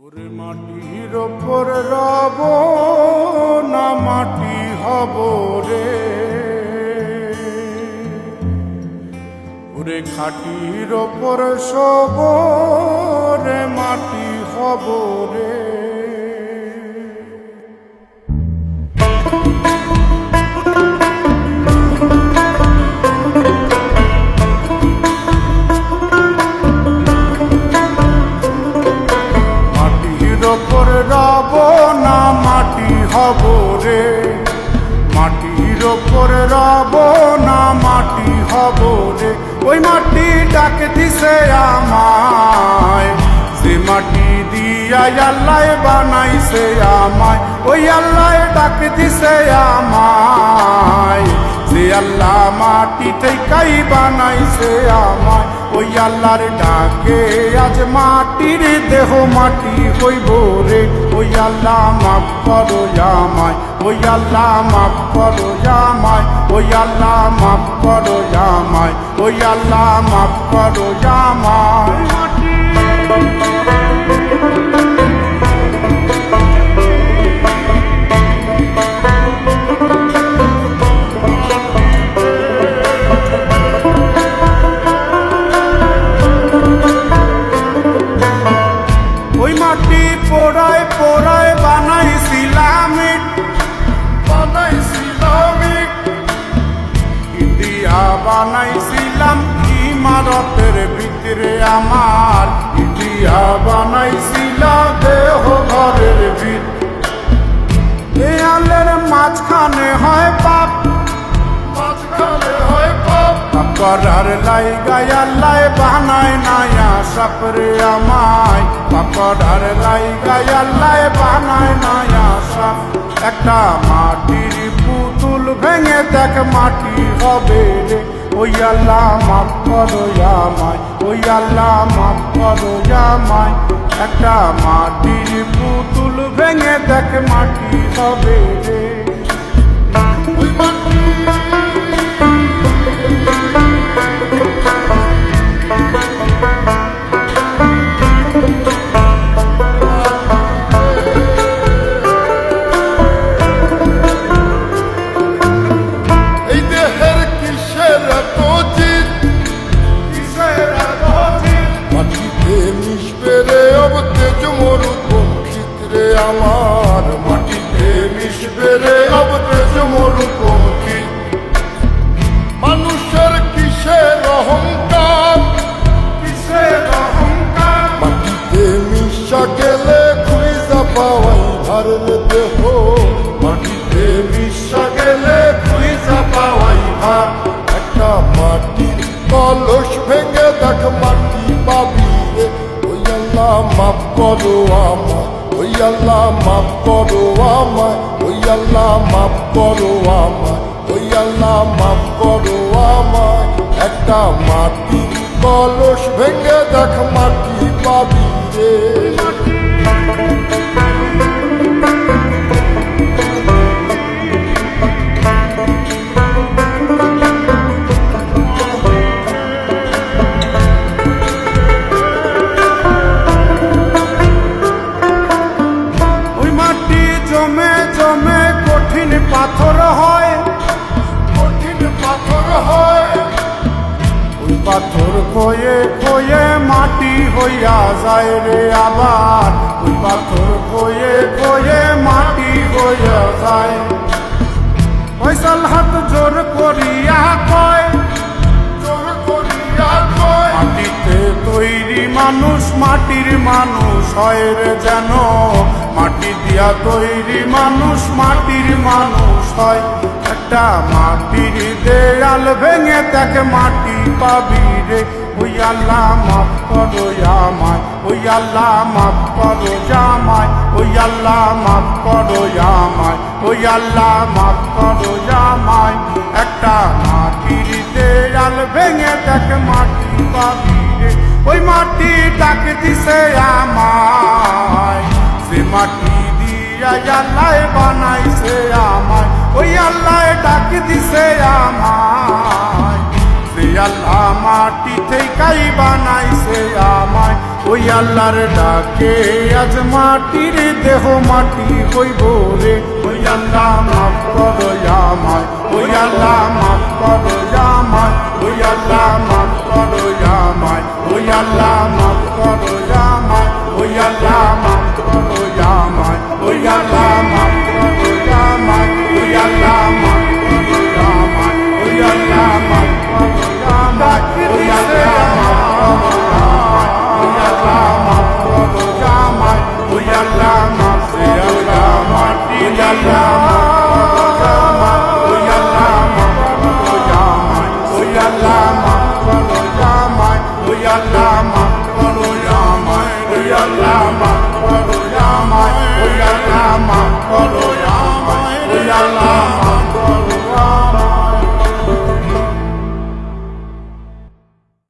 ওরে মাটির ওপর রব না মাটি হব রে, ওরে খাটির ওপর সব রে মাটি হব রে। ওপর রব না মাটি হব রে, মাটির ওপর রব না মাটি হব রে। ওই মাটি ডাক দিছে আমায়, যে মাটি দিয়া আল্লাহ বানাইছে আমায়। ওই আল্লাহ ডাক দিছে আমায়, যে আল্লাহ মাটি থেকেই বানাইছে আমায়। ওই আল্লাহর ডাকে আজ মাটির দেহ মাটি হইব রে। ওই আল্লাহ মাফ করো আমায়, ওই আল্লাহ মাফ করো আমায়, ওই আল্লাহ মাফ করো আমায়, ওই আল্লাহ মাফ করো আমায়। পোড়ায় পোড়ায় বানাইছিলাম ইন্ডিয়া বানাইছিলাম ইমারতের ভিতরে আমার, ইন্ডিয়া বানাইছিল দেহ ঘরের ভিতরে। দেয়ালের মাঝখানে হয় পাপ, মাঝখানে হয় পাপ, করার লাইগায় আল্লাহ বানায় নায়া সাপরে আমায়। পাকড়ার লাইগায় আল্লাহ বানায় নায়া সাপ। একটা মাটির পুতুল ভেঙে দেখ মাটি হবে রে। ওই আল্লাহ মাফ করো আমায়, ওই আল্লাহ মাফ করো আমায়। একটা মাটির পুতুল ভেঙে দেখ মাটি হবে রে। আমার মাটিতে মিশবে রে অবতে মরুপঙ্খী। মানুষের কিসের অহংকার, কিসের অহংকার, মাটিতে মিশা গেলে খুঁজা পাওয়াই ভারের দেহ। মাটিতে মিশা গেলে খুঁজা পাওয়াই ভার। একটা মাটির কলস ভেঙে দেখ মাটি পাবি রে। ওই আল্লাহ মাফ করো আমায়, ওই আল্লাহ মাফ করো আমায়, ওই আল্লাহ মাফ করো আমায়, ওই আল্লাহ মাফ করো আমায়। একটা মাটির কলস ভেঙে দেখ মাটি পাবি রে। পাথর হয়, কঠিন পাথর হয়, ওই পাথর কয়ে কয়ে মাটি হইয়া যায় রে আবার। ওই পাথর কয়ে কয়ে মাটি হইয়া যায়। পয়সাল হাত জোর করিয়া কয়, জোর করিয়া কয়, মাটিতে তৈরি মানুষ মাটির মানুষ হয় রে যেন। মাটি দিয়া তৈরি মানুষ মাটির মানুষ হয়। একটা মাটির দেয়াল ভেঙে দেখ মাটি পাবি রে। ওই আল্লাহ মাফ করো আমায়, ওই আল্লাহ মাফ করো আমায়, ওই আল্লাহ মাফ করো আমায়, ওই আল্লাহ মাফ করো আমায়। একটা মাটির দেয়াল ভেঙে দেখ মাটি পাবি রে। ওই মাটি ডাক দিছে আমায়, যে মাটি দিয়া আল্লাহ বানাইছে আমায়। ওই আল্লাহ ডাক দিছে আমায়, যে আল্লাহ মাটি থেকেই বানাইছে আমায় ওই আল্লাহর ডাকে আজ মাটির দেহ মাটি হইব রে ওই আল্লাহ মাফ করো আমায় ওই আল্লাহ মাফ করো আমায় ওই আল্লাহ মাফ করো আমায় ওই আল্লাহ